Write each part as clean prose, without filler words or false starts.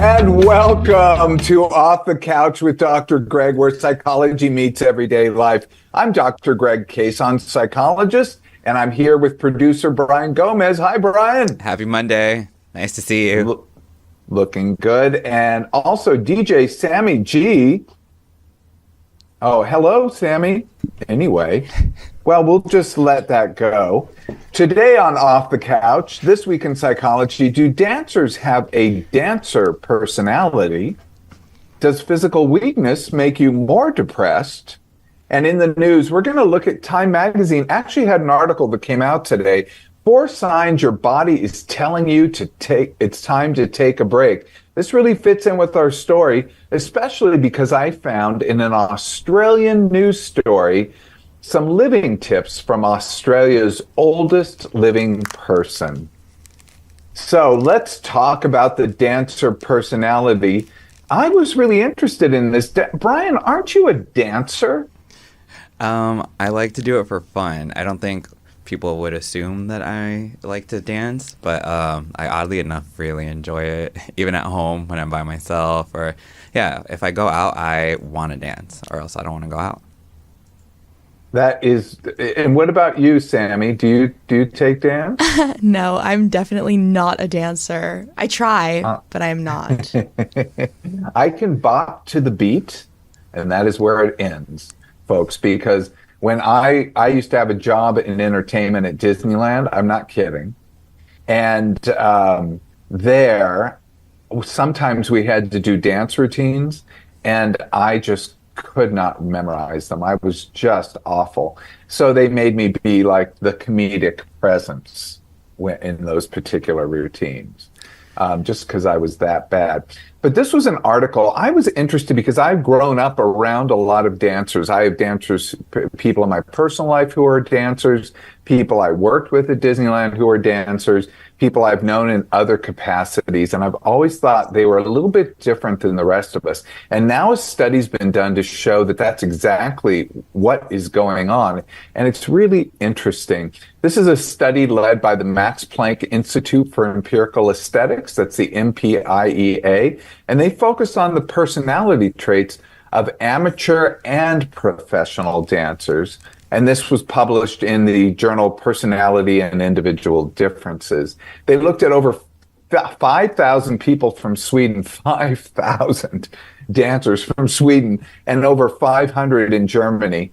And welcome to Off the Couch with Dr. Greg, where psychology meets everyday life. I'm Dr. Greg Cason, psychologist, and I'm here with producer Brian Gomez. Hi, Brian. Happy Monday. Nice to see you. Looking good. And also DJ Sammy G. Oh, hello, Sammy. Anyway, well, we'll just let that go. Today on Off the Couch, this week in psychology, do dancers have a dancer personality? Does physical weakness make you more depressed? And in the news, we're going to look at Time Magazine. Actually had an article that came out today. 4 signs your body is telling you it's time to take a break. This really fits in with our story, especially because I found in an Australian news story some living tips from Australia's oldest living person. So let's talk about the dancer personality. I was really interested in this. Brian, aren't you a dancer? I like to do it for fun. I don't think people would assume that I like to dance, but I oddly enough really enjoy it, even at home when I'm by myself, or if I go out, I want to dance, or else I don't want to go out. That is, and what about you, Sammy? Do you take dance? No, I'm definitely not a dancer. I try, but I am not. I can bop to the beat, and that is where it ends, folks, because when I used to have a job in entertainment at Disneyland, I'm not kidding. And there, sometimes we had to do dance routines, and I just could not memorize them. I was just awful. So they made me be like the comedic presence in those particular routines, just because I was that bad. But this was an article. I was interested because I've grown up around a lot of dancers. I have dancers, people in my personal life who are dancers, people I worked with at Disneyland who are dancers, people I've known in other capacities. And I've always thought they were a little bit different than the rest of us. And now a study's been done to show that that's exactly what is going on. And it's really interesting. This is a study led by the Max Planck Institute for Empirical Aesthetics. That's the MPIEA. And they focus on the personality traits of amateur and professional dancers. And this was published in the journal Personality and Individual Differences. They looked at over 5,000 people from Sweden, 5,000 dancers from Sweden, and over 500 in Germany.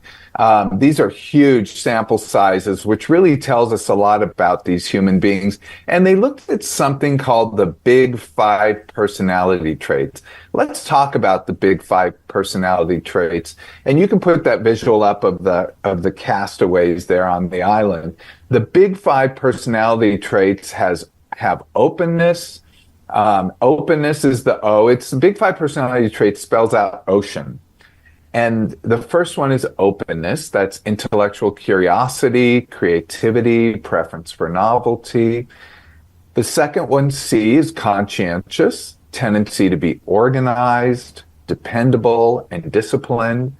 These are huge sample sizes, which really tells us a lot about these human beings. And they looked at something called the Big 5 personality traits. Let's talk about the Big 5 personality traits. And you can put that visual up of the castaways there on the island. The Big 5 personality traits have openness. Openness is the O. It's the Big 5 personality trait spells out ocean. And the first one is openness. That's intellectual curiosity, creativity, preference for novelty. The second one, C, is conscientious, tendency to be organized, dependable, and disciplined.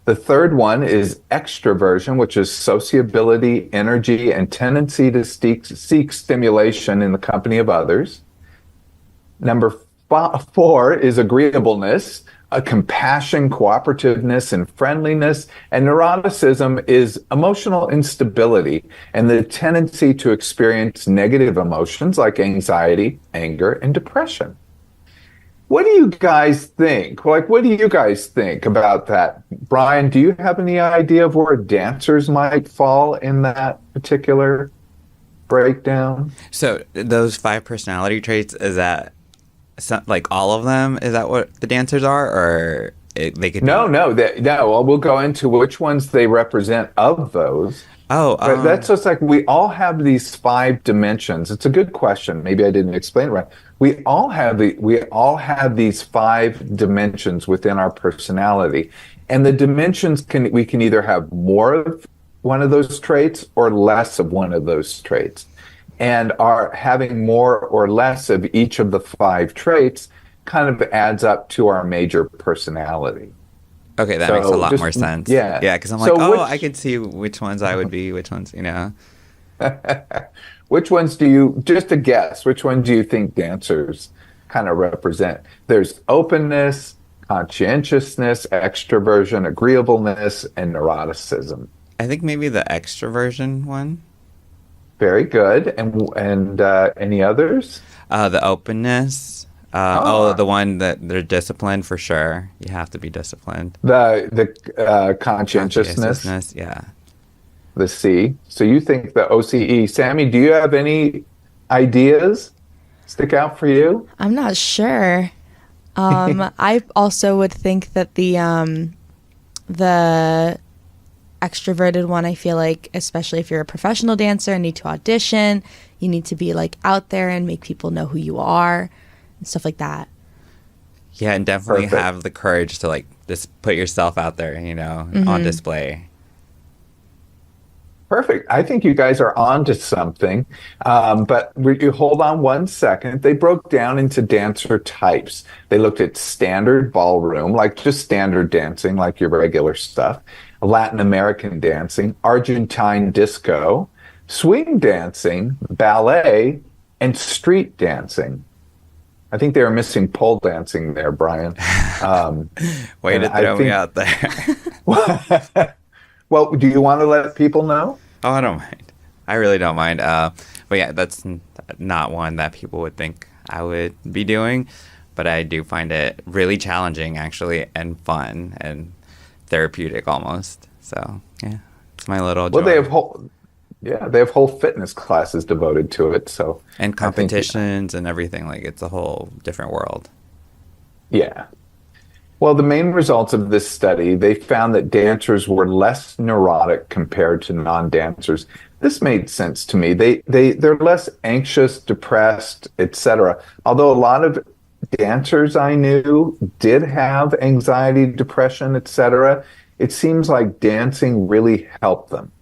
The third one is extroversion, which is sociability, energy, and tendency to seek stimulation in the company of others. Number 4 is agreeableness, a compassion, cooperativeness, and friendliness. And neuroticism is emotional instability and the tendency to experience negative emotions like anxiety, anger, and depression. What do you guys think? What do you guys think about that? Brian, do you have any idea of where dancers might fall in that particular breakdown? So those 5 personality traits, is that like all of them? Is that what the dancers are, or they could? No. Well, we'll go into which ones they represent of those. But that's just like we all have these 5 dimensions. It's a good question. Maybe I didn't explain it right. We all have these 5 dimensions within our personality, and the dimensions we can either have more of one of those traits or less of one of those traits. And our having more or less of each of the 5 traits kind of adds up to our major personality. Okay, that makes a lot more sense. Yeah. Yeah, because I'm like, I could see which ones I would be, which ones, you know. Which ones do you, just a guess, which one do you think dancers kind of represent? There's openness, conscientiousness, extroversion, agreeableness, and neuroticism. I think maybe the extroversion one. Very good. And any others? The openness. The one that they're disciplined for sure. You have to be disciplined. The conscientiousness. Yeah. The C. So you think the OCE. Sammy, do you have any ideas stick out for you? I'm not sure. I also would think that the extroverted one, I feel like, especially if you're a professional dancer and need to audition, you need to be like out there and make people know who you are and stuff like that. Yeah, and definitely Perfect. have the courage to like just put yourself out there, on display. Perfect. I think you guys are on to something. But you hold on one second. They broke down into dancer types. They looked at standard ballroom, like just standard dancing, like your regular stuff, Latin American dancing, Argentine disco, swing dancing, ballet, and street dancing. I think they were missing pole dancing there, Brian. Way to throw me out there. Well, do you want to let people know? Oh, I don't mind. I really don't mind. But yeah, that's not one that people would think I would be doing. But I do find it really challenging, actually, and fun and therapeutic almost. So yeah, it's my little joy. Well, they have whole fitness classes devoted to it. So and competitions and everything. Like it's a whole different world. Yeah. Well, the main results of this study, they found that dancers were less neurotic compared to non-dancers. This made sense to me. They're less anxious, depressed, etc. Although a lot of dancers I knew did have anxiety, depression, etc. It seems like dancing really helped them.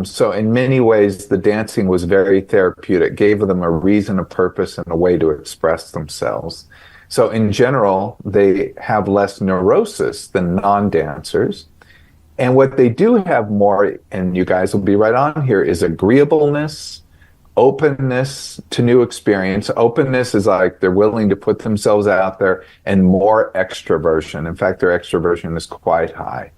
So in many ways, the dancing was very therapeutic, gave them a reason, a purpose, and a way to express themselves. So in general, they have less neurosis than non-dancers. And what they do have more, and you guys will be right on here, is agreeableness, openness to new experience. Openness is like they're willing to put themselves out there, and more extroversion. In fact, their extroversion is quite high.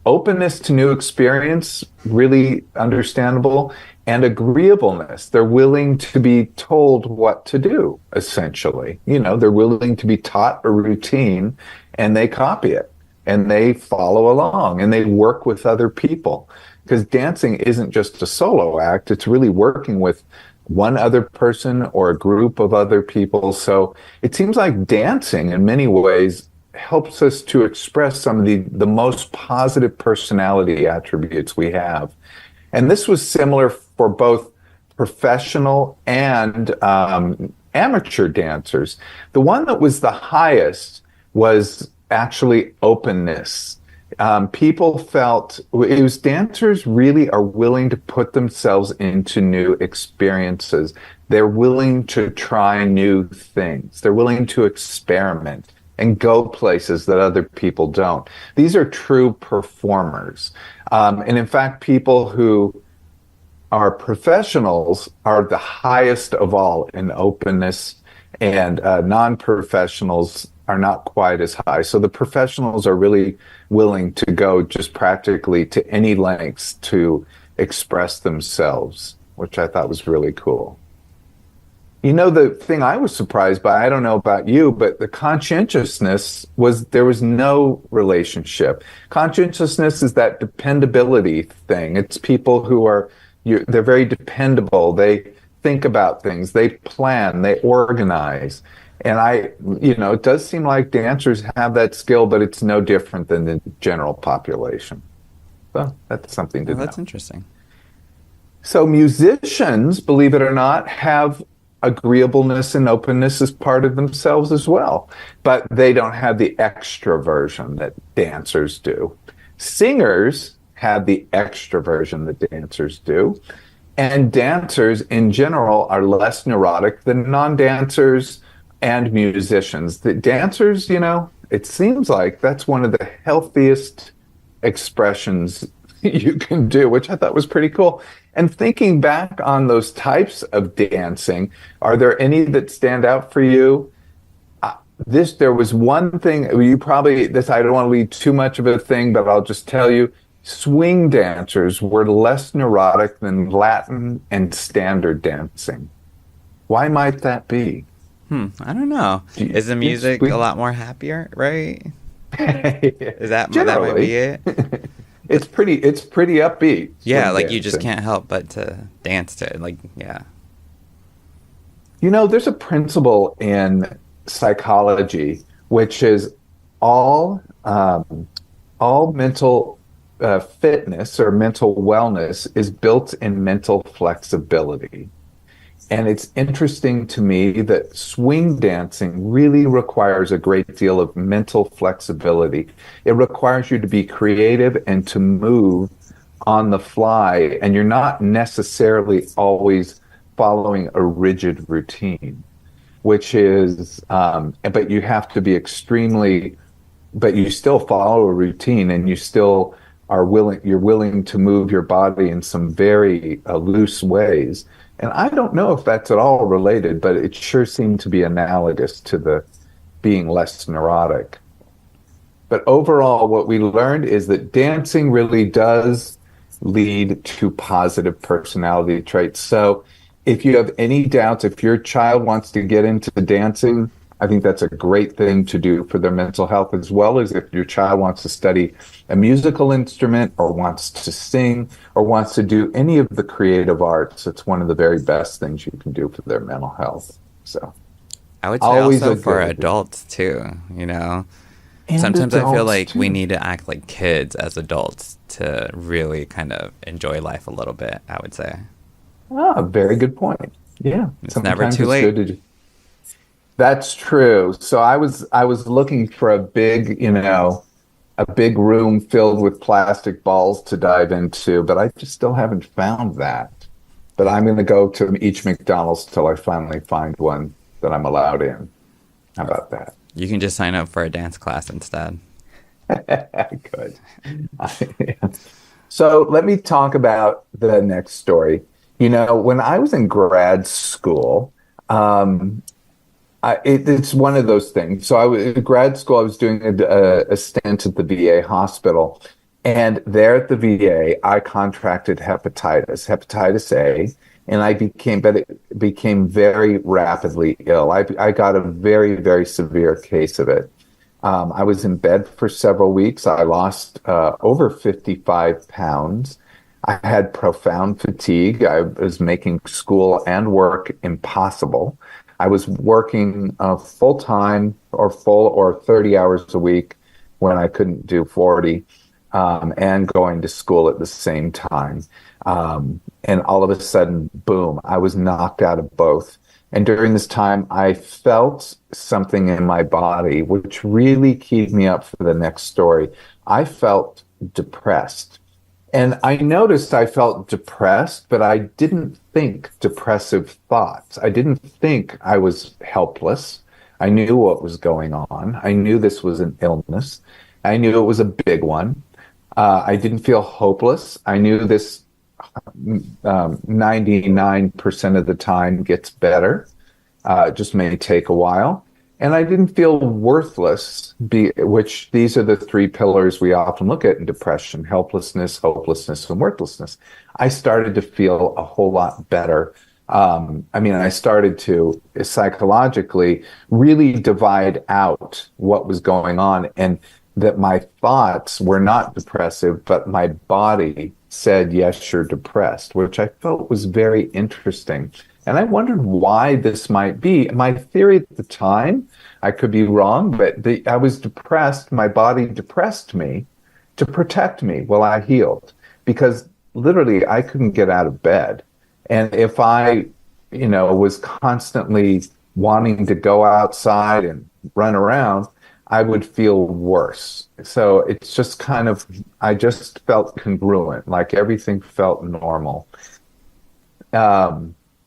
Openness to new experience, really understandable, and agreeableness. They're willing to be told what to do, essentially. They're willing to be taught a routine, and they copy it, and they follow along, and they work with other people. Because dancing isn't just a solo act, it's really working with one other person or a group of other people. So it seems like dancing, in many ways, helps us to express some of the most positive personality attributes we have. And this was similar for both professional and amateur dancers. The one that was the highest was actually openness. People felt it was dancers really are willing to put themselves into new experiences. They're willing to try new things. They're willing to experiment and go places that other people don't. These are true performers. And in fact, people who are professionals are the highest of all in openness, and non-professionals are not quite as high. So the professionals are really willing to go just practically to any lengths to express themselves, which I thought was really cool. The thing I was surprised by, I don't know about you, but the conscientiousness there was no relationship. Conscientiousness is that dependability thing. It's people who they're very dependable. They think about things, they plan, they organize. And it does seem like dancers have that skill, but it's no different than the general population. So that's something to know. That's interesting. So musicians, believe it or not, have agreeableness and openness as part of themselves as well, but they don't have the extroversion that dancers do. Singers have the extroversion that dancers do, and dancers in general are less neurotic than non-dancers and musicians. The dancers, it seems like that's one of the healthiest expressions you can do, which I thought was pretty cool. And thinking back on those types of dancing, are there any that stand out for you? There was one thing you probably this I don't want to leave too much of a thing, but I'll just tell you, swing dancers were less neurotic than Latin and standard dancing. Why might that be? I don't know. Is the music a lot more happier, right? Is that might be it? It's pretty upbeat. Yeah, swing like you just dancing. can't help but to dance to it. Like, yeah. There's a principle in psychology which is all mental fitness or mental wellness is built in mental flexibility. And it's interesting to me that swing dancing really requires a great deal of mental flexibility. It requires you to be creative and to move on the fly, and you're not necessarily always following a rigid routine, which is, but you have to be but you still follow a routine and you still you're willing to move your body in some very loose ways. And I don't know if that's at all related, but it sure seemed to be analogous to the being less neurotic. But overall, what we learned is that dancing really does lead to positive personality traits. So if you have any doubts, if your child wants to get into dancing, I think that's a great thing to do for their mental health, as well as if your child wants to study a musical instrument or wants to sing or wants to do any of the creative arts. It's one of the very best things you can do for their mental health. So I would say always also a for good adults too, and Sometimes I feel adults, like we too. need to act like kids as adults to really kind of enjoy life a little bit, I would say. Ah, very good point. Yeah, It's never sometimes too it's late. good to. That's true. So I was looking for a big room filled with plastic balls to dive into, but I just still haven't found that. But I'm going to go to each McDonald's till I finally find one that I'm allowed in. How about that? You can just sign up for a dance class instead. Good. So let me talk about the next story. When I was in grad school, it's one of those things. So in grad school, I was doing a stint at the VA hospital. And there at the VA, I contracted hepatitis A, and but it became very rapidly ill. I got a very, very severe case of it. I was in bed for several weeks. I lost over 55 pounds. I had profound fatigue. I was making school and work impossible. I was working full time or 30 hours a week when I couldn't do 40, and going to school at the same time. And all of a sudden, boom, I was knocked out of both. And during this time, I felt something in my body which really keyed me up for the next story. I felt depressed. And I noticed I felt depressed, but I didn't think depressive thoughts. I didn't think I was helpless. I knew what was going on. I knew this was an illness. I knew it was a big one. I didn't feel hopeless. I knew this 99% of the time gets better. It just may take a while. And I didn't feel worthless, which these are the three pillars we often look at in depression: helplessness, hopelessness, and worthlessness. I started to feel a whole lot better. I started to psychologically really divide out what was going on, and that my thoughts were not depressive, but my body said, yes, you're depressed, which I felt was very interesting. And I wondered why this might be. My theory at the time, I could be wrong, but I was depressed. My body depressed me to protect me while I healed, because literally I couldn't get out of bed. And if I, was constantly wanting to go outside and run around, I would feel worse. So it's just I just felt congruent, like everything felt normal.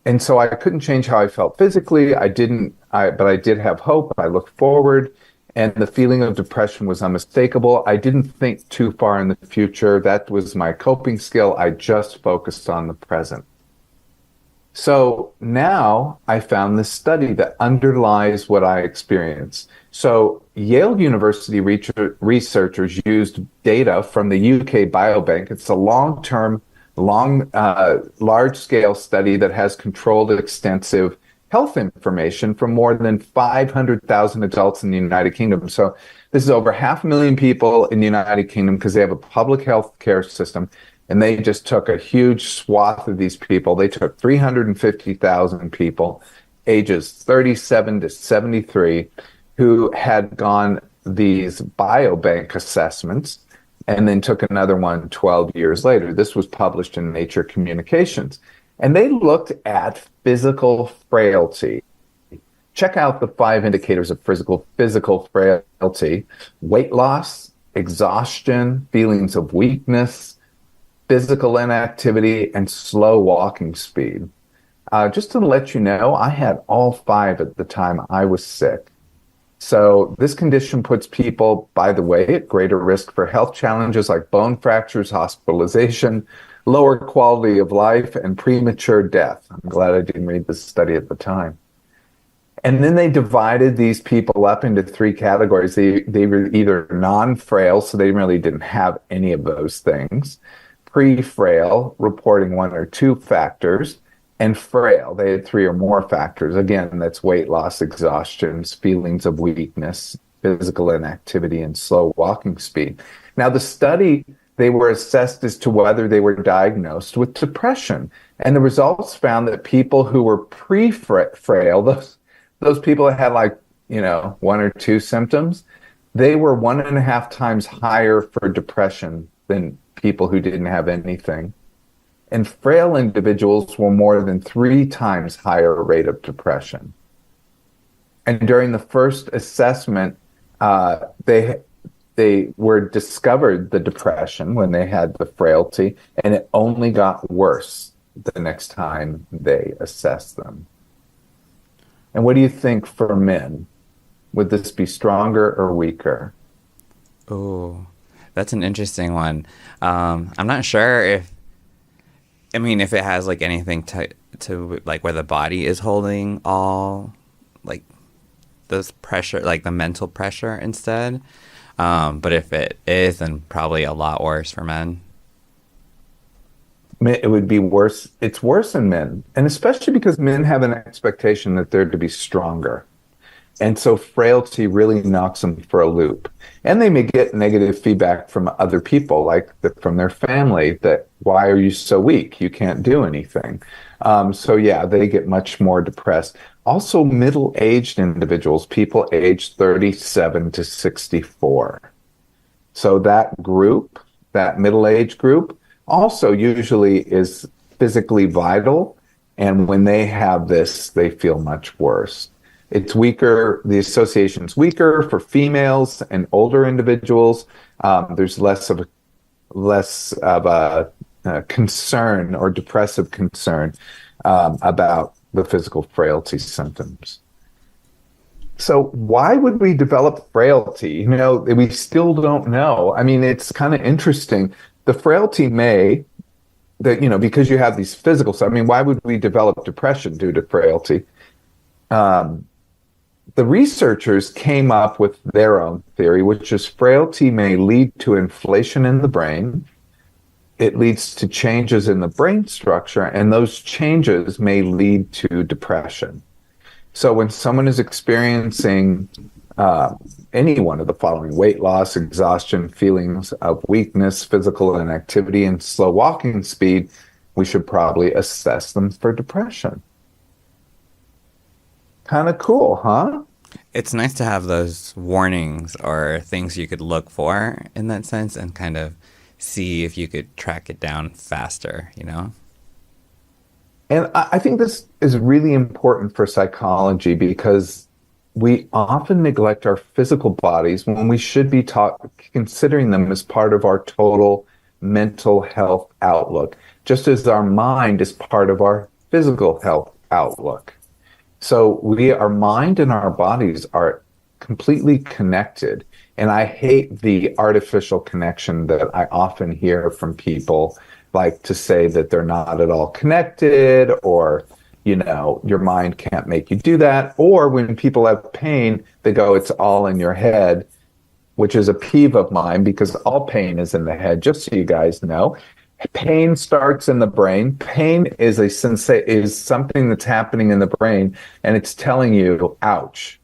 And so I couldn't change how I felt physically. But I did have hope. I looked forward. and the feeling of depression was unmistakable. I didn't think too far in the future. That was my coping skill. I just focused on the present. So now I found this study that underlies what I experienced. So Yale University researchers used data from the UK Biobank. It's a long-term, large-scale study that has controlled extensive health information from more than 500,000 adults in the United Kingdom. So this is over 500,000 people in the United Kingdom because they have a public health care system. And they just took a huge swath of these people. They took 350,000 people, ages 37 to 73, who had gone these biobank assessments, and then took another one 12 years later. This was published in Nature Communications. And they looked at physical frailty. Check out the 5 indicators of physical frailty: weight loss, exhaustion, feelings of weakness, physical inactivity, and slow walking speed. Just to let you know, I had all 5 at the time I was sick. So this condition puts people, by the way, at greater risk for health challenges like bone fractures, hospitalization, lower quality of life, and premature death. I'm glad I didn't read this study at the time. And then they divided these people up into 3 categories. They were either non-frail, so they really didn't have any of those things; pre-frail, reporting 1 or 2 factors; and frail, they had 3 or more factors. Again, that's weight loss, exhaustion, feelings of weakness, physical inactivity, and slow walking speed. Now, the study, they were assessed as to whether they were diagnosed with depression. And the results found that people who were pre-frail, those people that had 1 or 2 symptoms, they were 1.5 times higher for depression than people who didn't have anything. And frail individuals were more than 3 times higher rate of depression. And during the first assessment, they were discovered the depression when they had the frailty, and it only got worse the next time they assessed them. And what do you think for men? Would this be stronger or weaker? Oh, that's an interesting one. I'm not sure if it has anything to where the body is holding all those pressure, the mental pressure instead. But if it is, then probably a lot worse for men. It would be worse. It's worse in men, and especially because men have an expectation that they're to be stronger. And so frailty really knocks them for a loop. And they may get negative feedback from other people, from their family, that, why are you so weak? You can't do anything. So yeah, they get much more depressed. Also, middle-aged individuals, people aged 37 to 64. So that group, that middle-age group, also usually is physically vital. And when they have this, they feel much worse. It's weaker. The association's weaker for females and older individuals. There's less of a concern or depressive concern about the physical frailty symptoms. So why would we develop frailty? We still don't know. It's kind of interesting. The frailty because you have these physical stuff. Why would we develop depression due to frailty? The researchers came up with their own theory, which is frailty may lead to inflation in the brain. It leads to changes in the brain structure, and those changes may lead to depression. So when someone is experiencing any one of the following: weight loss, exhaustion, feelings of weakness, physical inactivity, and slow walking speed, we should probably assess them for depression. Kind of cool, huh? It's nice to have those warnings or things you could look for in that sense and kind of see if you could track it down faster, And I think this is really important for psychology because we often neglect our physical bodies when we should be considering them as part of our total mental health outlook, just as our mind is part of our physical health outlook. So our mind and our bodies are completely connected. And I hate the artificial connection that I often hear from people, like to say that they're not at all connected, or, your mind can't make you do that. Or when people have pain, they go, it's all in your head, which is a peeve of mine, because all pain is in the head, just so you guys know. Pain starts in the brain. Pain is is something that's happening in the brain, and it's telling you, ouch.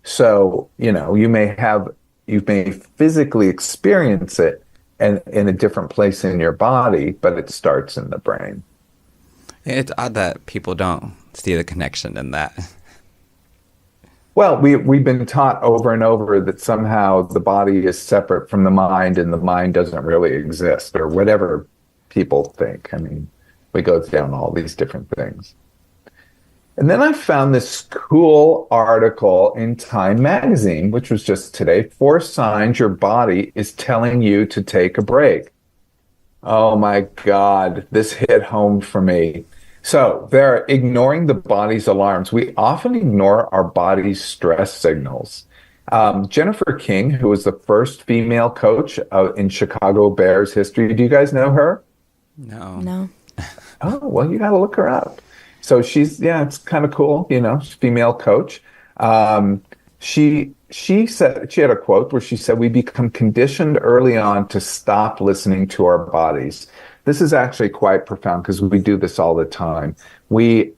So, you may physically experience it and in a different place in your body, but it starts in the brain. It's odd that people don't see the connection in that. Well, we've been taught over and over that somehow the body is separate from the mind and the mind doesn't really exist, or whatever people think. I mean, we go down all these different things. And then I found this cool article in Time magazine, which was just today, 4 signs your body is telling you to take a break. Oh my God, this hit home for me. So they're ignoring the body's alarms. We often ignore our body's stress signals. Jennifer King, who was the first female coach in Chicago Bears history. Do you guys know her? No. Oh, well, you got to look her up. So it's kind of cool, she's a female coach. She said, she had a quote where she said, we become conditioned early on to stop listening to our bodies. This is actually quite profound, because we do this all the time. We're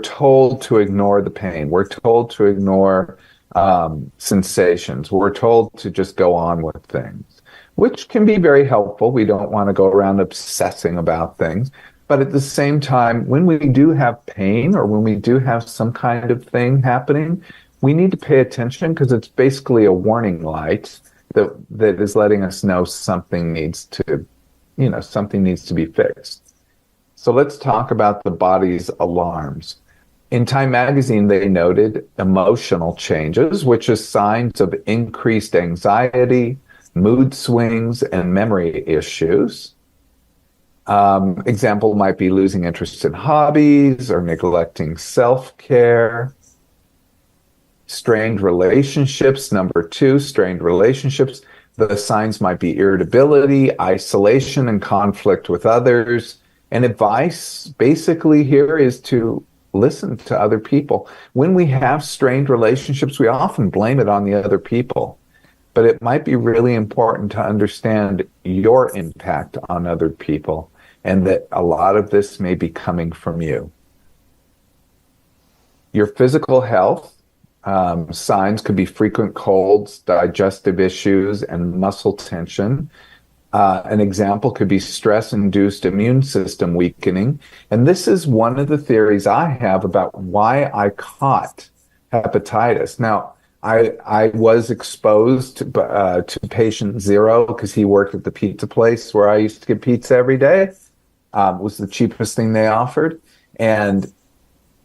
told to ignore the pain. We're told to ignore sensations. We're told to just go on with things, which can be very helpful. We don't want to go around obsessing about things. But at the same time, when we do have pain, or when we do have some kind of thing happening, we need to pay attention, because it's basically a warning light that is letting us know something needs to be fixed. So let's talk about the body's alarms. In Time magazine, they noted emotional changes, which is signs of increased anxiety, mood swings, and memory issues. Example might be losing interest in hobbies or neglecting self-care. Strained relationships, number 2, strained relationships. The signs might be irritability, isolation, and conflict with others. And advice basically here is to listen to other people. When we have strained relationships, we often blame it on the other people. But it might be really important to understand your impact on other people, and that a lot of this may be coming from you. Your physical health signs could be frequent colds, digestive issues, and muscle tension. An example could be stress-induced immune system weakening. And this is one of the theories I have about why I caught hepatitis. Now, I was exposed to patient 0 because he worked at the pizza place where I used to get pizza every day. It was the cheapest thing they offered. And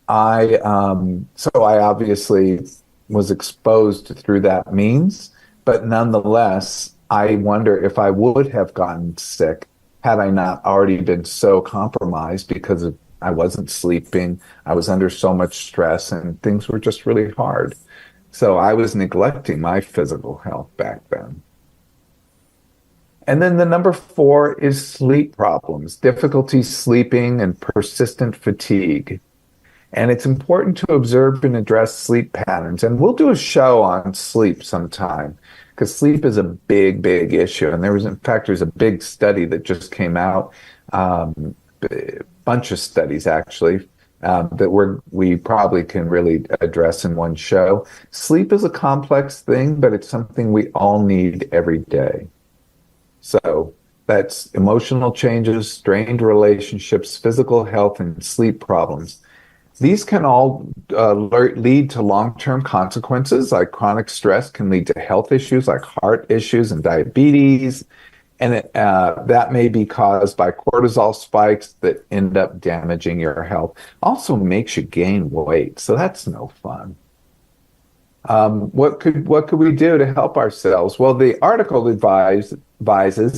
so I obviously was exposed through that means, but nonetheless, I wonder if I would have gotten sick had I not already been so compromised, because I wasn't sleeping, I was under so much stress, and things were just really hard. So I was neglecting my physical health back then. And then the number 4 is sleep problems, difficulty sleeping, and persistent fatigue. And it's important to observe and address sleep patterns. And we'll do a show on sleep sometime, because sleep is a big, big issue. And there's a big study that just came out, a bunch of studies actually, that we probably can really address in one show. Sleep is a complex thing, but it's something we all need every day. So that's emotional changes, strained relationships, physical health, and sleep problems. These can all lead to long-term consequences, like chronic stress can lead to health issues like heart issues and diabetes. And that may be caused by cortisol spikes that end up damaging your health. Also makes you gain weight, so that's no fun. What could we do to help ourselves? Well, the article advises,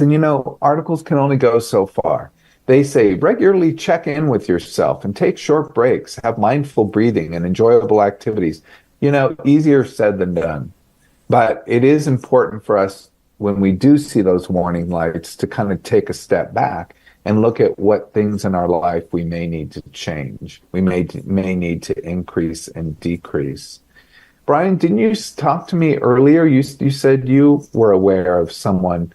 and articles can only go so far. They say regularly check in with yourself and take short breaks, have mindful breathing and enjoyable activities. easier said than done. But it is important for us when we do see those warning lights to kind of take a step back and look at what things in our life we may need to change. We may need to increase and decrease. Brian, didn't you talk to me earlier? You said you were aware of someone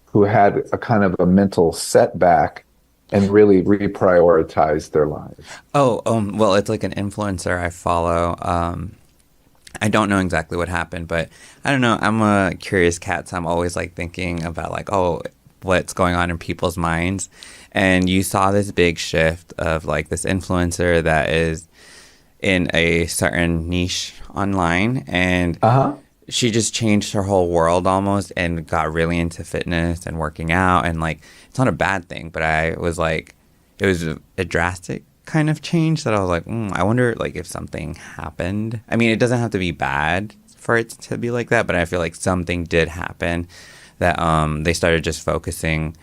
who had a kind of a mental setback and really reprioritized their lives. Oh, well, it's like an influencer I follow. I don't know exactly what happened, but I don't know. I'm a curious cat, so I'm always like thinking about like, oh, what's going on in people's minds. And you saw this big shift of like this influencer that is in a certain niche online, and she just changed her whole world almost and got really into fitness and working out. And like, it's not a bad thing, but I was like, it was a drastic kind of change that I was like, I wonder like if something happened. I mean, it doesn't have to be bad for it to be like that, but I feel like something did happen that they started just focusing.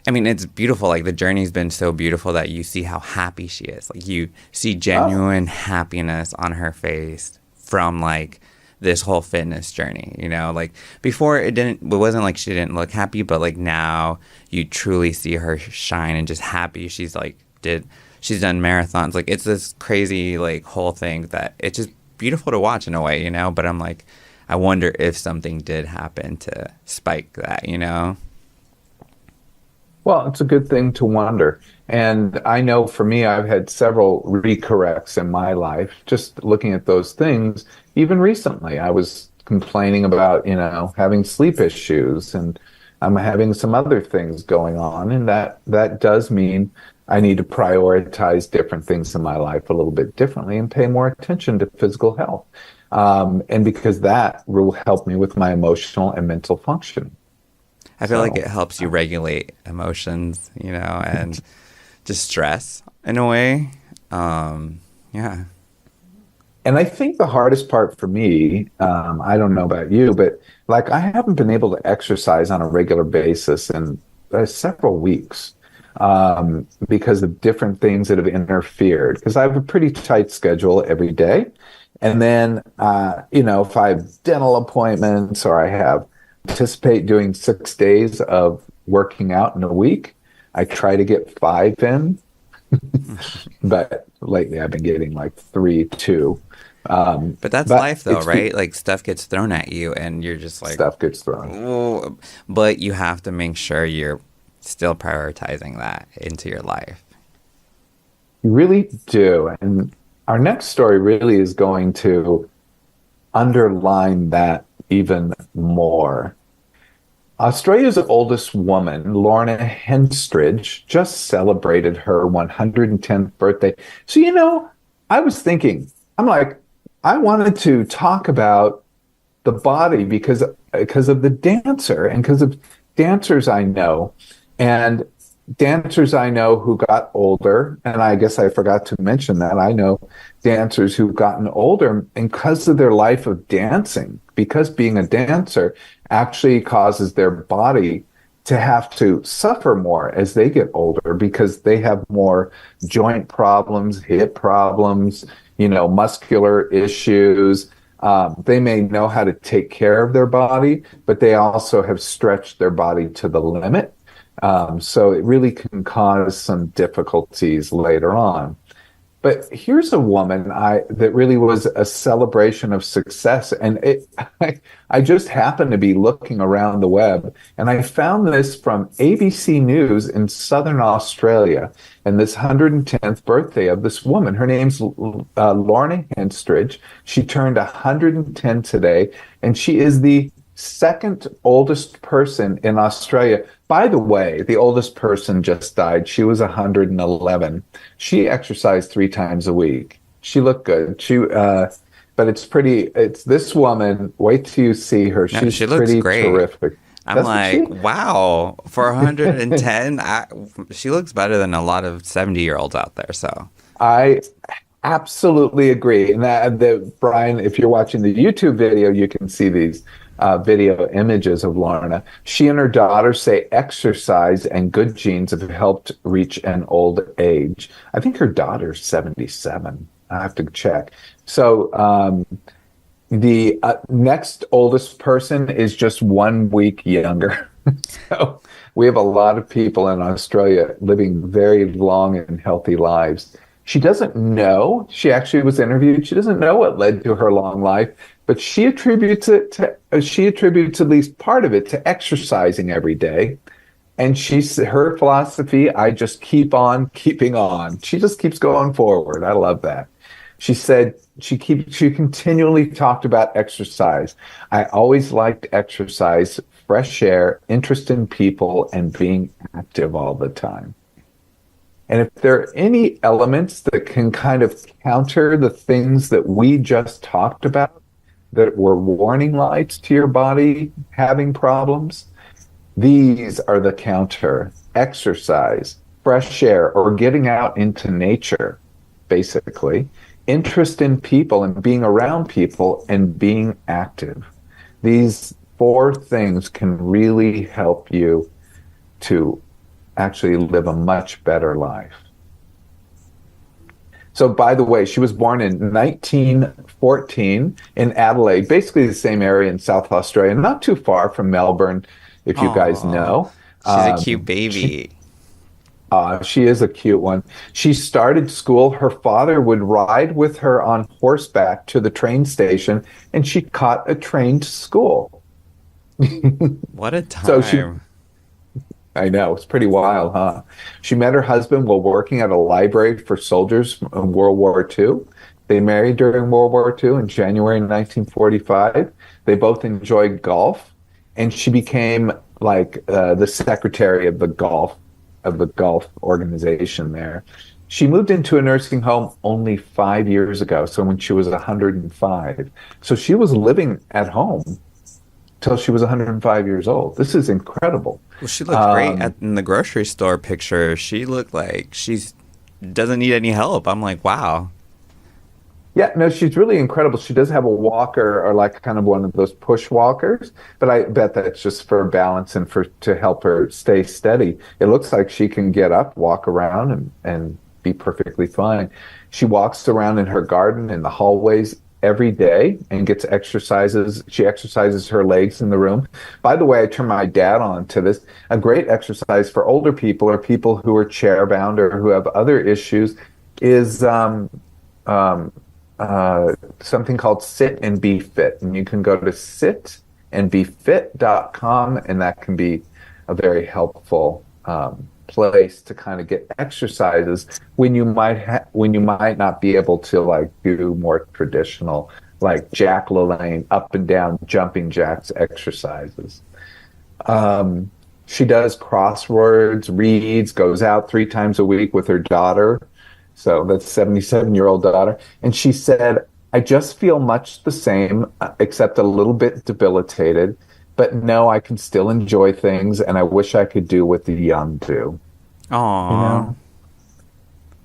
I mean, it's beautiful. Like the journey's been so beautiful that you see how happy she is. Like you see genuine happiness on her face from like this whole fitness journey, like before it wasn't like she didn't look happy, but like now you truly see her shine and just happy. She's done marathons. Like it's this crazy like whole thing that it's just beautiful to watch in a way, but I'm like, I wonder if something did happen to spike that, Well, it's a good thing to wonder. And I know for me, I've had several recorrects in my life, just looking at those things. Even recently, I was complaining about, having sleep issues, and I'm having some other things going on. And that does mean I need to prioritize different things in my life a little bit differently and pay more attention to physical health. And because that will help me with my emotional and mental function. I feel like it helps you regulate emotions, and just stress in a way. Yeah. And I think the hardest part for me, I don't know about you, but like I haven't been able to exercise on a regular basis in several weeks because of different things that have interfered. Because I have a pretty tight schedule every day. And then, if I have dental appointments or I anticipate doing 6 days of working out in a week, I try to get 5 in. But lately I've been getting like 3, 2. But that's life though, right? Like stuff gets thrown at you and you're just like, stuff gets thrown. Oh, but you have to make sure you're still prioritizing that into your life. You really do. And our next story really is going to underline that even more. Australia's oldest woman, Lorna Henstridge, just celebrated her 110th birthday. So, I was thinking, I'm like, I wanted to talk about the body because of the dancer and because of dancers I know. And dancers I know who got older, and I guess I forgot to mention that I know dancers who've gotten older because of their life of dancing, because being a dancer actually causes their body to have to suffer more as they get older because they have more joint problems, hip problems, muscular issues. They may know how to take care of their body, but they also have stretched their body to the limit. So it really can cause some difficulties later on. But here's a woman that really was a celebration of success. And I just happened to be looking around the web, and I found this from ABC News in Southern Australia, and this 110th birthday of this woman. Her name's Lorna Henstridge. She turned 110 today, and she is the second oldest person in Australia. By the way, the oldest person just died. She was 111. She exercised 3 times a week. She looked good. But it's this woman. Wait till you see her. No, she looks pretty great. Terrific. I'm like, wow, for 110, she looks better than a lot of 70-year-olds out there. So I absolutely agree. And Brian, if you're watching the YouTube video, you can see these video images of Lorna. She and her daughter say exercise and good genes have helped reach an old age. I think her daughter's 77. I have to check. So The next oldest person is just 1 week younger. So we have a lot of people in Australia living very long and healthy lives. She doesn't know. She actually was interviewed. She doesn't know what led to her long life, but she attributes at least part of it to exercising every day. And her philosophy, I just keep on keeping on. She just keeps going forward. I love that. She said she continually talked about exercise. I always liked exercise, fresh air, interest in people, and being active all the time. And if there are any elements that can kind of counter the things that we just talked about, that were warning lights to your body having problems, these are the counter: exercise, fresh air, or getting out into nature, basically, interest in people and being around people, and being active. These four things can really help you to actually live a much better life. So, by the way, she was born in 1914 in Adelaide, basically the same area in South Australia, not too far from Melbourne, if you guys know. She's a cute baby. She is a cute one. She started school. Her father would ride with her on horseback to the train station, and she caught a train to school. What a time. I know, it's pretty wild, huh? She met her husband while working at a library for soldiers in World War II. They married during World War II in January 1945. They both enjoyed golf, and she became like the secretary of the golf organization there. She moved into a nursing home only 5 years ago, so when she was 105. So she was living at home till she was 105 years old. This is incredible. Well, she looked great in the grocery store picture. She looked like doesn't need any help. I'm like, wow. Yeah, no, she's really incredible. She does have a walker, or like kind of one of those push walkers, but I bet that's just for balance and to help her stay steady. It looks like she can get up, walk around, and be perfectly fine. She walks around in her garden, in the hallways every day, and gets exercises. She exercises her legs in the room. By the way, I turn my dad on to this. A great exercise for older people, or people who are chair bound or who have other issues, is something called Sit and Be Fit. And you can go to sitandbefit.com, and that can be a very helpful place to kind of get exercises when you might not be able to like do more traditional, like Jack LaLanne up and down jumping jacks exercises. She does crosswords, reads, goes out 3 times a week with her daughter. So that's 77-year-old daughter. And she said, I just feel much the same, except a little bit debilitated. But no, I can still enjoy things, and I wish I could do what the young do. Aww. You know?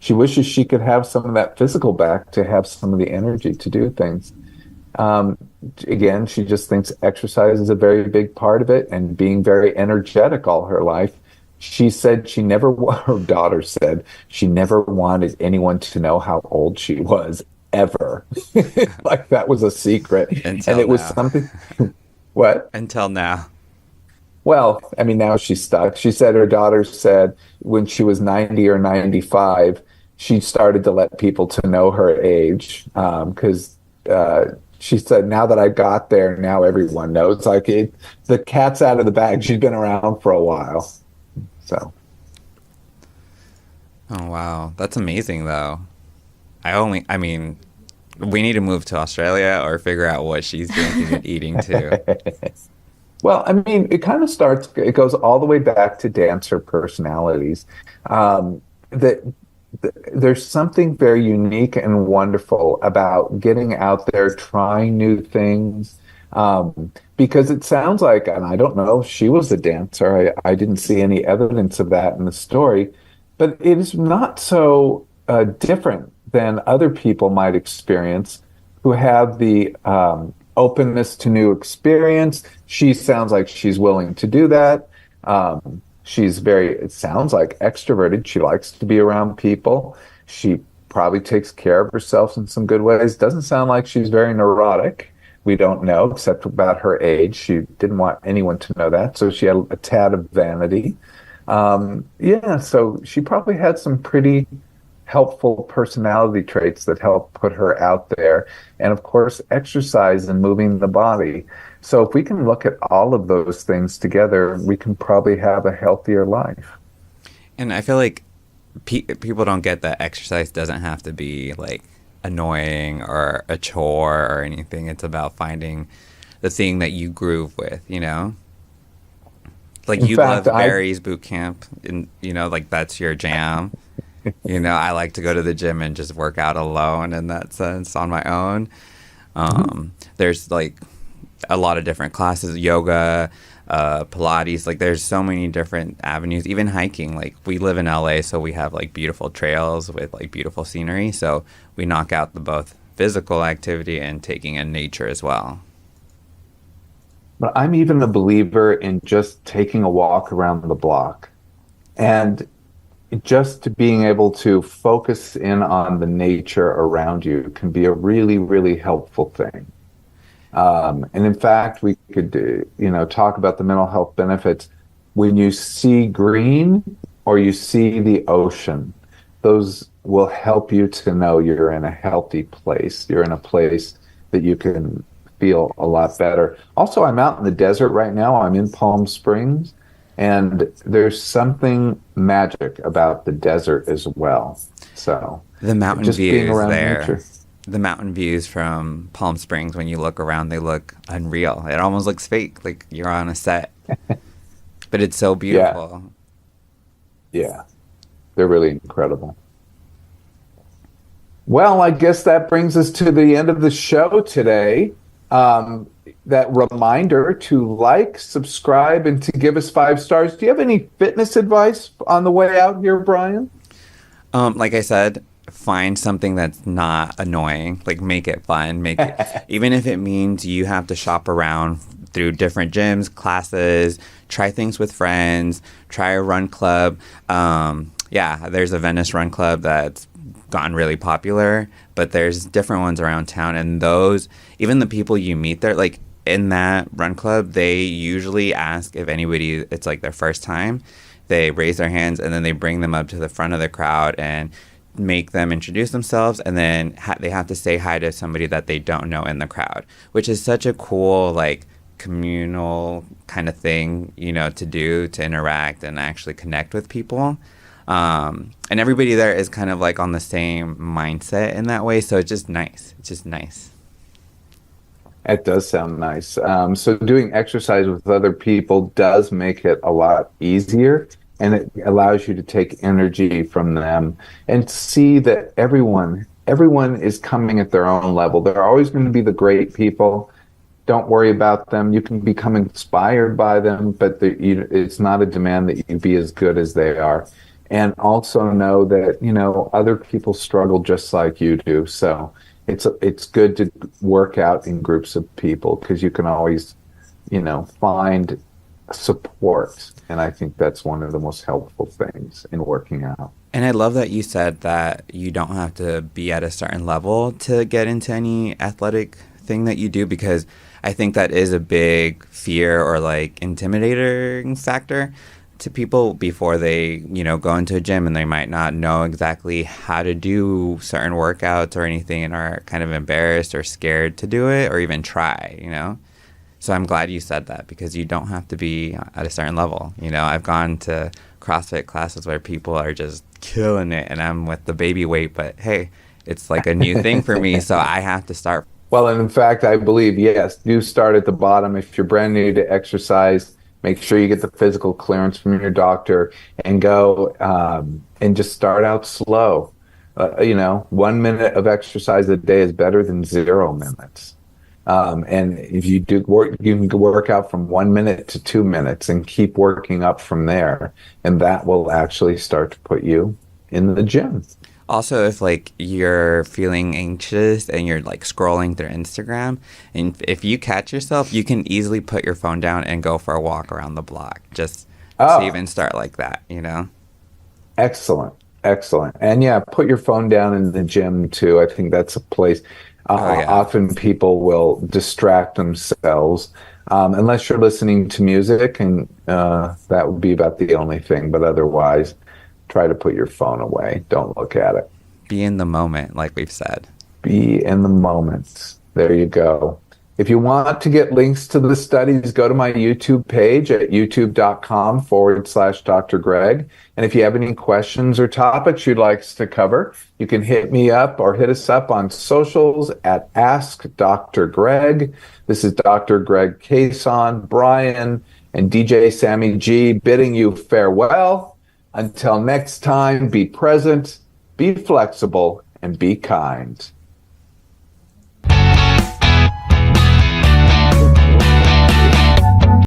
She wishes she could have some of that physical back to have some of the energy to do things. Again, she just thinks exercise is a very big part of it, and being very energetic all her life. She said her daughter said she never wanted anyone to know how old she was, ever. Like that was a secret. Until and it was now. Something. What? Until now. Well, I mean, now she's stuck. She said her daughter said when she was 90 or 95, she started to let people to know her age, because she said, now that I got there, now everyone knows. Like the cat's out of the bag. She's been around for a while. So. Oh, wow. That's amazing, though. I mean, we need to move to Australia or figure out what she's drinking and eating, too. Well, I mean, it goes all the way back to dancer personalities. There's something very unique and wonderful about getting out there, trying new things. Because it sounds like, and I don't know if she was a dancer, I didn't see any evidence of that in the story, but it is not so different than other people might experience who have the openness to new experience. She sounds like she's willing to do that. It sounds like extroverted. She likes to be around people. She probably takes care of herself in some good ways. Doesn't sound like she's very neurotic. we don't know except about her age. She didn't want anyone to know that, so she had a tad of vanity. Yeah, so she probably had some pretty helpful personality traits that help put her out there. And of course, exercise and moving the body. So if we can look at all of those things together, we can probably have a healthier life. And I feel like people don't get that exercise doesn't have to be like annoying or a chore or anything. It's about finding the thing that you groove with, you know? Like In you fact, love Barry's boot camp, and you know, like that's your jam. You know, I like to go to the gym and just work out alone in that sense on my own. There's like a lot of different classes, yoga, Pilates. Like there's so many different avenues. Even hiking. Like we live in LA, so we have like beautiful trails with like beautiful scenery. So we knock out the both physical activity and taking in nature as well. But I'm even a believer in just taking a walk around the block and just being able to focus in on the nature around you can be a really, really helpful thing. And in fact, we could, talk about the mental health benefits. When you see green or you see the ocean, those will help you to know you're in a healthy place. You're in a place that you can feel a lot better. Also, I'm out in the desert right now. I'm in Palm Springs, and there's something magic about the desert as well. So the mountain just views being around there. nature. The mountain views from Palm Springs, when you look around, they look unreal. It almost looks fake, like you're on a set. But it's so beautiful. Yeah, they're really incredible. Well, I guess that brings us to the end of the show today. That reminder to like, subscribe, and to give us 5 stars. Do you have any fitness advice on the way out here, Brian? Like I said, find something that's not annoying. Like make it fun. Make it, even if it means you have to shop around through different gyms, classes, try things with friends, try a run club. Yeah, there's a Venice Run Club that's gotten really popular, but there's different ones around town, and those, even the people you meet there, like in that run club, they usually ask if anybody, it's like their first time, they raise their hands and then they bring them up to the front of the crowd and make them introduce themselves, and then they have to say hi to somebody that they don't know in the crowd, which is such a cool like communal kind of thing, you know, to do, to interact and actually connect with people. And everybody there is kind of like on the same mindset in that way. So it's just nice. It's just nice. It does sound nice. So doing exercise with other people does make it a lot easier, and it allows you to take energy from them and see that everyone is coming at their own level. They're always going to be the great people. Don't worry about them. You can become inspired by them, but it's not a demand that you be as good as they are. And also know that, other people struggle just like you do. So it's good to work out in groups of people because you can always, find support. And I think that's one of the most helpful things in working out. And I love that you said that you don't have to be at a certain level to get into any athletic thing that you do, because I think that is a big fear or like intimidating factor to people before they, go into a gym, and they might not know exactly how to do certain workouts or anything and are kind of embarrassed or scared to do it or even try. So I'm glad you said that, because you don't have to be at a certain level. I've gone to CrossFit classes where people are just killing it and I'm with the baby weight, but hey, it's like a new thing for me, so I have to start. Well, and in fact, I believe, yes, do start at the bottom. If you're brand new to exercise, make sure you get the physical clearance from your doctor and go and just start out slow. 1 minute of exercise a day is better than 0 minutes. And if you do work, you can work out from 1 minute to 2 minutes and keep working up from there. And that will actually start to put you in the gym. Also, if like you're feeling anxious and you're like scrolling through Instagram, and if you catch yourself, you can easily put your phone down and go for a walk around the block. Just to even start like that, Excellent. And yeah, put your phone down in the gym too. I think that's a place. Oh yeah. Often people will distract themselves unless you're listening to music, and that would be about the only thing. But otherwise, try to put your phone away. Don't look at it. Be in the moment, like we've said. Be in the moment. There you go. If you want to get links to the studies, go to my YouTube page at youtube.com/Dr. Greg. And if you have any questions or topics you'd like us to cover, you can hit me up or hit us up on socials at Ask Dr. Greg. This is Dr. Greg Cason, Brian, and DJ Sammy G bidding you farewell. Until next time, be present, be flexible, and be kind.